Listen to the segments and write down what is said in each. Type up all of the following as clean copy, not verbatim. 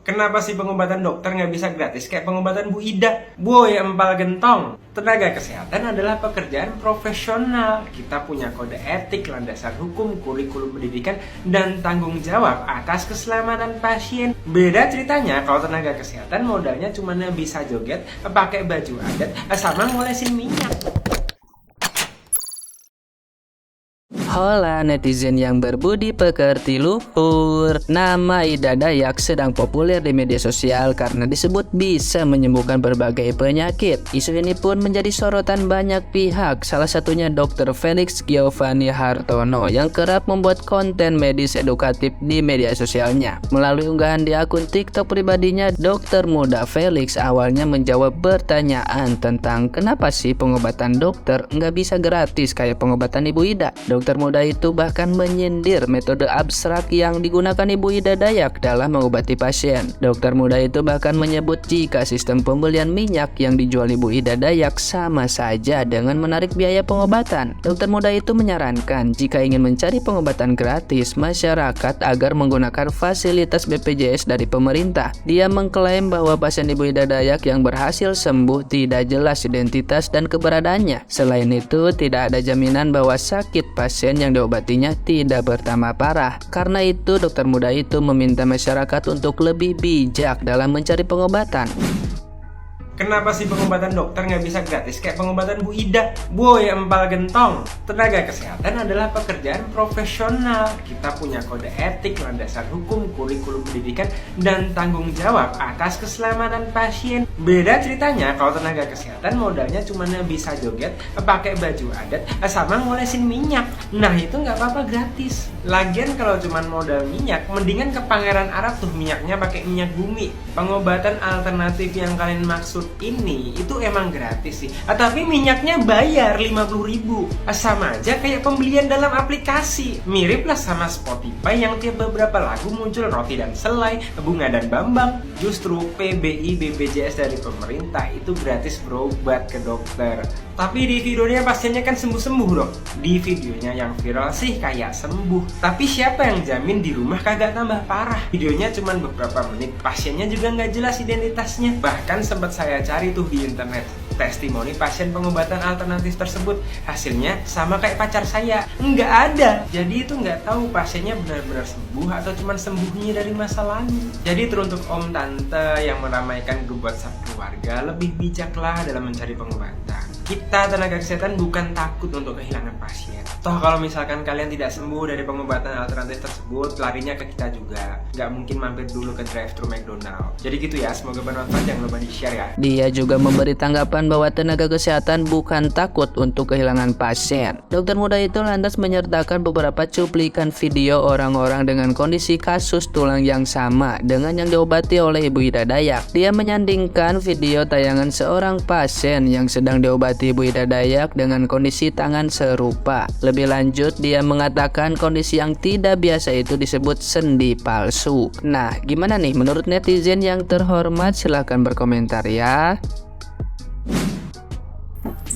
Kenapa sih pengobatan dokter nggak bisa gratis kayak pengobatan Bu Ida? Boy, empal gentong. Tenaga kesehatan adalah pekerjaan profesional. Kita punya kode etik, landasan hukum, kurikulum pendidikan, dan tanggung jawab atas keselamatan pasien. Beda ceritanya kalau tenaga kesehatan modalnya cuma bisa joget, pakai baju adat, sama ngolesin minyak. Hola netizen yang berbudi pekerti luhur. Nama Ida Dayak sedang populer di media sosial karena disebut bisa menyembuhkan berbagai penyakit. Isu ini pun menjadi sorotan banyak pihak, salah satunya Dr. Felix Giovanni Hartono yang kerap membuat konten medis edukatif di media sosialnya. Melalui unggahan di akun TikTok pribadinya, Dokter Muda Felix awalnya menjawab pertanyaan tentang kenapa sih pengobatan dokter nggak bisa gratis kayak pengobatan Ibu Ida. Dokter Muda itu bahkan menyindir metode abstrak yang digunakan Ibu Ida Dayak dalam mengobati pasien. Dokter Muda itu bahkan menyebut jika sistem pembelian minyak yang dijual Ibu Ida Dayak sama saja dengan menarik biaya pengobatan. Dokter Muda itu menyarankan jika ingin mencari pengobatan gratis masyarakat agar menggunakan fasilitas BPJS dari pemerintah. Dia mengklaim bahwa pasien Ibu Ida Dayak yang berhasil sembuh tidak jelas identitas dan keberadaannya. Selain itu, tidak ada jaminan bahwa sakit pasien yang diobatinya tidak bertambah parah. Karena itu, dokter muda itu meminta masyarakat untuk lebih bijak dalam mencari pengobatan. Kenapa sih pengobatan dokter nggak bisa gratis kayak pengobatan Bu Ida? Boy, empal gentong. Tenaga kesehatan adalah pekerjaan profesional. Kita punya kode etik, landasan hukum, kurikulum pendidikan, dan tanggung jawab atas keselamatan pasien. Beda ceritanya kalau tenaga kesehatan modalnya cuma bisa joget, pakai baju adat, sama ngolesin minyak. Nah itu nggak apa-apa gratis. Lagian kalau cuma modal minyak, mendingan ke Pangeran Arab tuh minyaknya pakai minyak bumi. Pengobatan alternatif yang kalian maksud ini itu emang gratis sih, tapi minyaknya bayar 50.000. Sama aja kayak pembelian dalam aplikasi. Mirip lah sama Spotify yang tiap beberapa lagu muncul roti dan selai, bunga dan bambang. Justru PBI BPJS dari pemerintah itu gratis berobat ke dokter. Tapi di videonya pasiennya kan sembuh-sembuh dong. Di videonya yang viral sih kayak sembuh, tapi siapa yang jamin di rumah kagak tambah parah? Videonya cuma beberapa menit, pasiennya juga nggak jelas identitasnya. Bahkan sempat saya cari tuh di internet testimoni pasien pengobatan alternatif tersebut, hasilnya sama kayak pacar saya, nggak ada. Jadi itu nggak tahu pasiennya benar-benar sembuh atau cuma sembuhnya dari masa lalu. Jadi teruntuk om tante yang meramaikan grup WhatsApp keluarga, lebih bijaklah dalam mencari pengobatan. Kita tenaga kesehatan bukan takut untuk kehilangan pasien. Toh kalau misalkan kalian tidak sembuh dari pengobatan alternatif tersebut, larinya ke kita juga. Nggak mungkin mampir dulu ke drive-thru McDonald. Jadi gitu ya, semoga bermanfaat, jangan lupa di-share ya. Dia juga memberi tanggapan bahwa tenaga kesehatan bukan takut untuk kehilangan pasien. Dokter muda itu lantas menyertakan beberapa cuplikan video orang-orang dengan kondisi kasus tulang yang sama dengan yang diobati oleh Ibu Ida Dayak. Dia menyandingkan video tayangan seorang pasien yang sedang diobati Ibu Ida Dayak dengan kondisi tangan serupa. Lebih lanjut, dia mengatakan kondisi yang tidak biasa itu disebut sendi palsu. Nah, gimana nih menurut netizen yang terhormat? Silahkan berkomentar ya.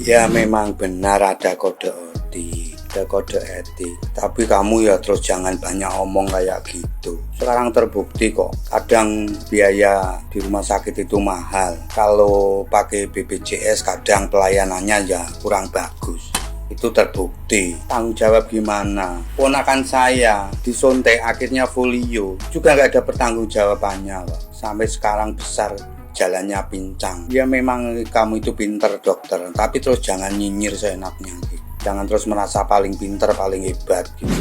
Ya memang benar ada kode etik, tapi kamu ya terus jangan banyak omong kayak gitu. Sekarang terbukti kok, kadang biaya di rumah sakit itu mahal. Kalau pakai BPJS kadang pelayanannya ya kurang bagus. Itu terbukti. Tanggung jawab gimana? Ponakan saya disuntik akhirnya folio juga nggak ada pertanggungjawabannya kok. Sampai sekarang besar, jalannya pincang. Ya memang kamu itu pinter dokter, tapi terus jangan nyinyir seenaknya gitu. Jangan terus merasa paling pinter, paling hebat gitu.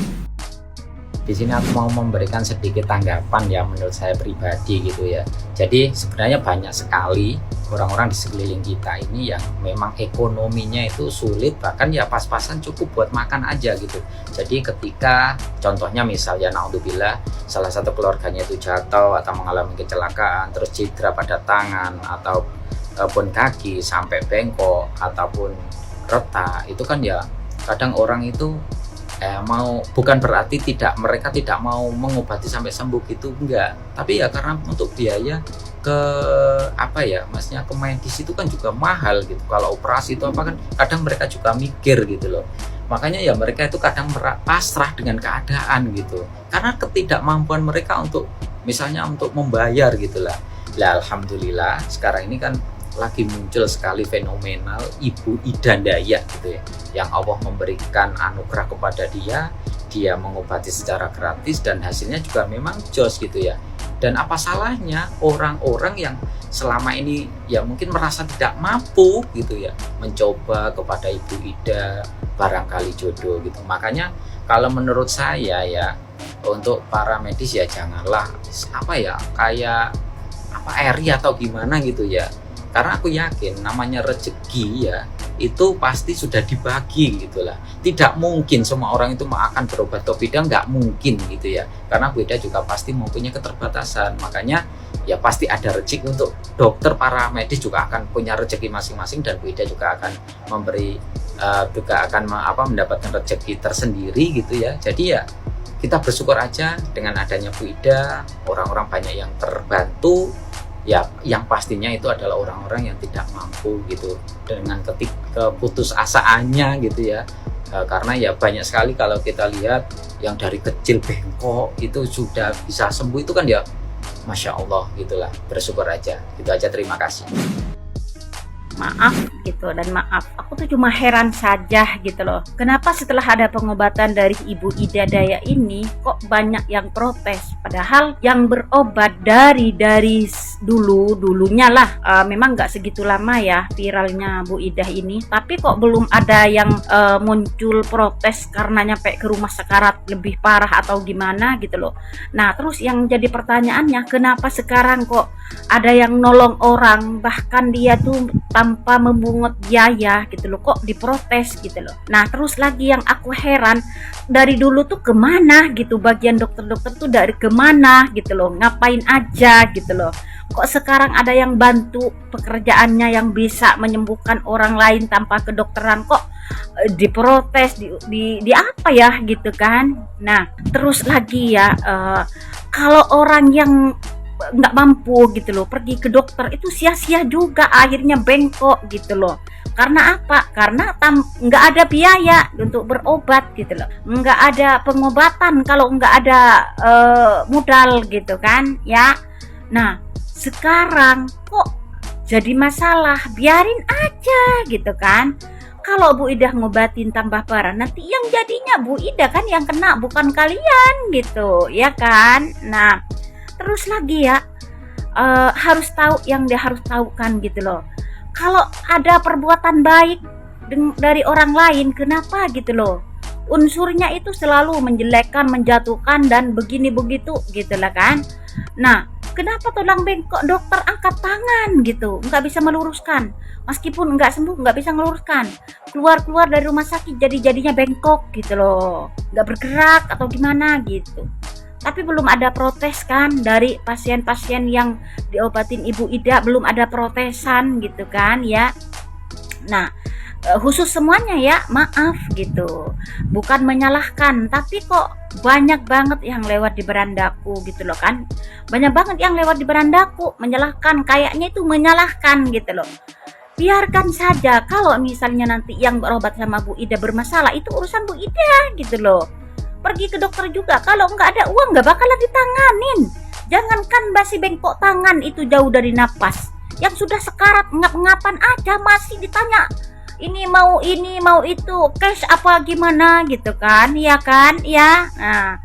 Di sini aku mau memberikan sedikit tanggapan ya menurut saya pribadi gitu ya. Jadi sebenarnya banyak sekali orang-orang di sekeliling kita ini yang memang ekonominya itu sulit, bahkan ya pas-pasan cukup buat makan aja gitu. Jadi ketika contohnya misalnya naudzubillah salah satu keluarganya itu jatuh atau mengalami kecelakaan, terus cedera pada tangan ataupun kaki sampai bengkok ataupun retak, itu kan ya kadang orang itu bukan berarti mereka tidak mau mengobati sampai sembuh gitu, enggak, tapi ya karena untuk biaya ke maksudnya ke medis itu kan juga mahal gitu. Kalau operasi itu kan kadang mereka juga mikir gitu loh. Makanya ya mereka itu kadang pasrah dengan keadaan gitu, karena ketidakmampuan mereka untuk misalnya untuk membayar gitulah. Lah alhamdulillah sekarang ini kan lagi muncul sekali fenomenal Ibu Ida Dayak gitu ya, yang Allah memberikan anugerah kepada dia mengobati secara gratis dan hasilnya juga memang jos gitu ya. Dan apa salahnya orang-orang yang selama ini ya mungkin merasa tidak mampu gitu ya, mencoba kepada Ibu Ida, barangkali jodoh gitu. Makanya kalau menurut saya ya, untuk para medis ya janganlah apa ya kayak apa eri atau gimana gitu ya, karena aku yakin namanya rezeki ya itu pasti sudah dibagi gitulah. Tidak mungkin semua orang itu akan berobat ke bidang, nggak mungkin gitu ya, karena beda juga pasti mempunyai keterbatasan. Makanya ya pasti ada rezeki untuk dokter, para medis juga akan punya rezeki masing-masing, dan Bu Ida juga akan memberi juga akan mendapatkan rezeki tersendiri gitu ya. Jadi ya kita bersyukur aja dengan adanya Bu Ida, orang-orang banyak yang terbantu. Ya, yang pastinya itu adalah orang-orang yang tidak mampu gitu, dengan keputusasaannya gitu ya. Karena ya banyak sekali kalau kita lihat yang dari kecil bengkok itu sudah bisa sembuh, itu kan ya Masya Allah gitulah, bersyukur aja. Gitu aja, terima kasih. Maaf gitu, dan maaf aku tuh cuma heran saja gitu loh, kenapa setelah ada pengobatan dari Ibu Ida Dayak ini kok banyak yang protes, padahal yang berobat dari dulunya lah memang nggak segitu lama ya viralnya Bu Ida ini, tapi kok belum ada yang muncul protes karena nyampe ke rumah sekarat lebih parah atau gimana gitu loh. Nah terus yang jadi pertanyaannya, kenapa sekarang kok ada yang nolong orang, bahkan dia tuh tanpa memungut biaya gitu loh, kok diprotes gitu loh. Nah terus lagi yang aku heran, dari dulu tuh kemana gitu bagian dokter-dokter tuh, dari kemana gitu loh, ngapain aja gitu loh, kok sekarang ada yang bantu pekerjaannya yang bisa menyembuhkan orang lain tanpa kedokteran, kok diprotes di apa ya gitu kan. Nah terus lagi ya kalau orang yang nggak mampu gitu loh pergi ke dokter itu sia-sia juga, akhirnya bengkok gitu loh. Karena apa? Karena nggak ada biaya untuk berobat gitu loh, nggak ada pengobatan kalau nggak ada modal gitu kan ya. Nah sekarang kok jadi masalah, biarin aja gitu kan. Kalau Bu Ida ngobatin tambah parah, nanti yang jadinya Bu Ida kan yang kena, bukan kalian gitu ya kan. Nah terus lagi ya harus tahu yang dia harus tahu kan gitu loh, kalau ada perbuatan baik dari orang lain, kenapa gitu loh unsurnya itu selalu menjelekkan, menjatuhkan dan begini begitu gitu lah kan. Nah kenapa tulang bengkok dokter angkat tangan gitu, nggak bisa meluruskan, meskipun nggak sembuh nggak bisa meluruskan, keluar dari rumah sakit jadinya bengkok gitu loh, nggak bergerak atau gimana gitu. Tapi belum ada protes kan dari pasien-pasien yang diobatin Ibu Ida, belum ada protesan gitu kan ya. Nah khusus semuanya ya, maaf gitu, bukan menyalahkan, tapi kok banyak banget yang lewat di berandaku gitu loh kan, banyak banget yang lewat di berandaku menyalahkan, kayaknya itu menyalahkan gitu loh. Biarkan saja, kalau misalnya nanti yang berobat sama Bu Ida bermasalah, itu urusan Bu Ida gitu loh. Pergi ke dokter juga, kalau nggak ada uang nggak bakalan ditanganin. Jangankan masih bengkok tangan itu jauh dari napas, yang sudah sekarat ngap-ngapan aja masih ditanya ini mau itu cash apa gimana gitu kan ya kan ya. Nah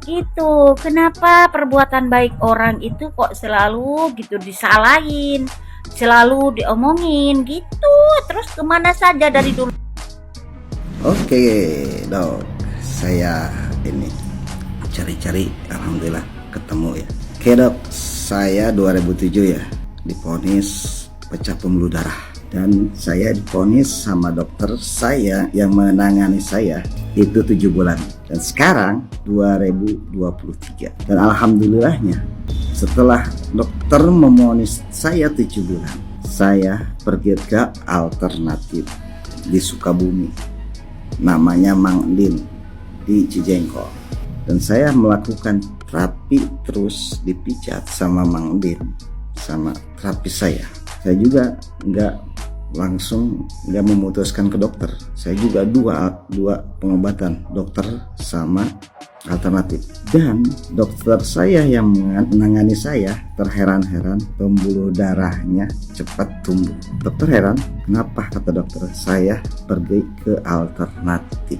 gitu, kenapa perbuatan baik orang itu kok selalu gitu disalahin, selalu diomongin gitu, terus kemana saja dari dulu. Oke dok, saya ini cari-cari, alhamdulillah ketemu ya. Oke dok, saya 2007 ya divonis pecah pembuluh darah, dan saya divonis sama dokter saya yang menangani saya itu 7 bulan, dan sekarang 2023. Dan alhamdulillahnya setelah dokter mevonis saya 7 bulan, saya pergi ke alternatif di Sukabumi, namanya Mang Din di Cijengkol, dan saya melakukan terapi terus dipijat sama Mang Din sama terapis saya juga nggak langsung dia memutuskan ke dokter. Saya juga dua pengobatan, dokter sama alternatif. Dan dokter saya yang menangani saya terheran-heran pembuluh darahnya cepat tumbuh. Dokter heran, kenapa, kata dokter, saya pergi ke alternatif.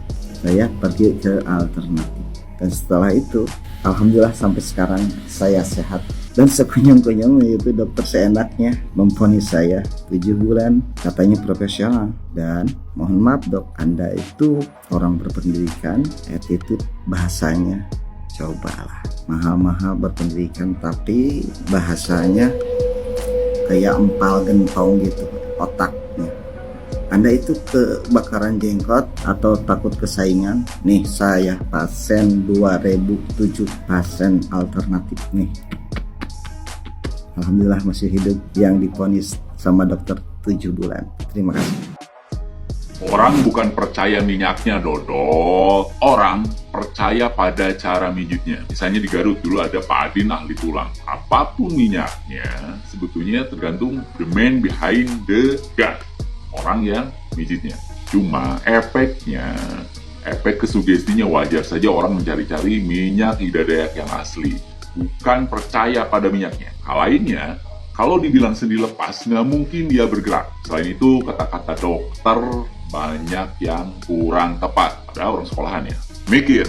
Dan setelah itu, alhamdulillah sampai sekarang saya sehat. Dan sekunyum-kunyum itu dokter seenaknya memvonis saya 7 bulan, katanya profesional. Dan mohon maaf dok, Anda itu orang berpendidikan, attitude bahasanya cobalah. Mahal-mahal berpendidikan tapi bahasanya kayak empal gentong gitu otaknya. Anda itu kebakaran jenggot atau takut kesaingan? Nih saya pasien 2007, pasien alternatif nih. Alhamdulillah masih hidup, yang divonis sama dokter 7 bulan. Terima kasih. Orang bukan percaya minyaknya, Dodol. Orang percaya pada cara mijitnya. Misalnya di Garut dulu ada Pak Adin ahli tulang. Apapun minyaknya, sebetulnya tergantung the man behind the gun. Orang yang mijitnya. Cuma efek kesugestinya wajar saja orang mencari-cari minyak Ida Dayak yang asli. Bukan percaya pada minyaknya. Hal lainnya, kalau dibilang sendi lepas, nggak mungkin dia bergerak. Selain itu, kata-kata dokter banyak yang kurang tepat. Padahal orang sekolahan ya. Mikir,